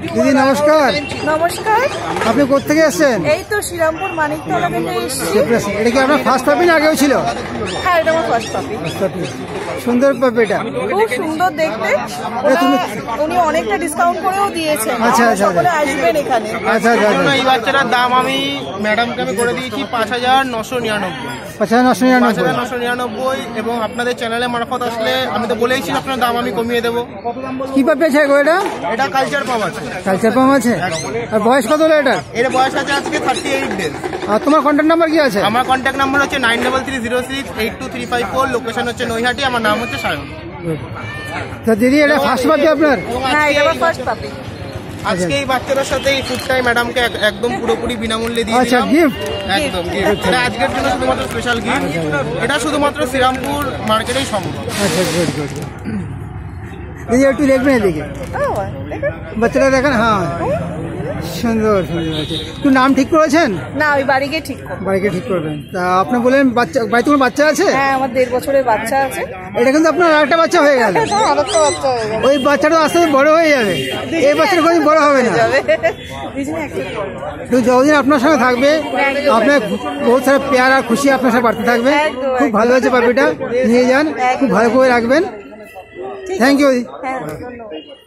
দিদি নমস্কার। নমস্কার। আপনি কোথা থেকে এসেছেন? এই তো শ্রীরামপুর মানিকতলা থেকে এসেছি। এটা কি আপনার ফার্স্ট পাপি না আগেও ছিল? হ্যাঁ, এটা আমার ফার্স্ট পাপি। সুন্দর পাপিটা, খুব সুন্দর দেখতে। উনি অনেকটা ডিসকাউন্ট করেও দিয়েছেন। আচ্ছা আচ্ছা, সকলে আসবেন এখানে। আচ্ছা আচ্ছা। এই বাচ্চাটার দাম আমি ম্যাডামকে আমি করে দিয়েছি 5,999। 5,999 এবং আপনাদের চ্যানেলে মারফত আসলে আমি তো বলেইছি আপনার দাম আমি কমিয়ে দেবো। কি পাপি আছে গো এটা? এটা কালচার পাম আছে। কালচার পাম আছে। আর বয়স কত হলো এটা? এর বয়স আছে আজকে 38 ডেজ। আর তোমার কন্ট্যাক্ট নাম্বার কি আছে? আমার কন্ট্যাক্ট নাম্বার হচ্ছে 9330682354। লোকেশন হচ্ছে নৈহাটি। আমার নাম হচ্ছে সায়ন। তো দিদি এটা ফার্স্ট পাপি আপনার? হ্যাঁ, এটা আমার ফার্স্ট পাপি। আজকে এই বাচ্চাটার সাথে এই ফুডটাই ম্যাডামকে একদম পুরোপুরি বিনামূল্যে দিয়ে আচ্ছা, দিলাম। গিফট একদম গিফট। এটা আজকের জন্য শুধুমাত্র স্পেশাল গিফট। এটা শুধুমাত্র শ্রীরামপুর মার্কেটেই সম্ভব। আচ্ছা, গুড গুড। দিদি একটু দেখবেন এদিকে, বাচ্চাটা দেখেন। হ্যাঁ, সুন্দর সুন্দর আছে। একটু নাম ঠিক করেছেন? না, ওই বাড়ি গিয়ে ঠিক করবো। বাড়িকে ঠিক করবেন। তা আপনি বলেন বাচ্চা, বাড়িতে কোনো বাচ্চা আছে? হ্যাঁ, আমার 1.5 বছরের বাচ্চা আছে। এটা কিন্তু আপনার আরেকটা বাচ্চা হয়ে গেল। আরেকটা বাচ্চা হয়ে গেল। ওই বাচ্চাটা আস্তে আস্তে বড় হয়ে যাবে। এই বাচ্চাটা কোনো বড় হবে না। তো যতদিন আপনার সঙ্গে থাকবে, আপনার বহুত সারা পেয়ার আর খুশি আপনার সাথে বাড়তে থাকবে। খুব ভালো হয়েছে পাপিটা, নিয়ে যান, খুব ভালো করে রাখবেন। Thank you. হ্যাঁ, ধন্যবাদ।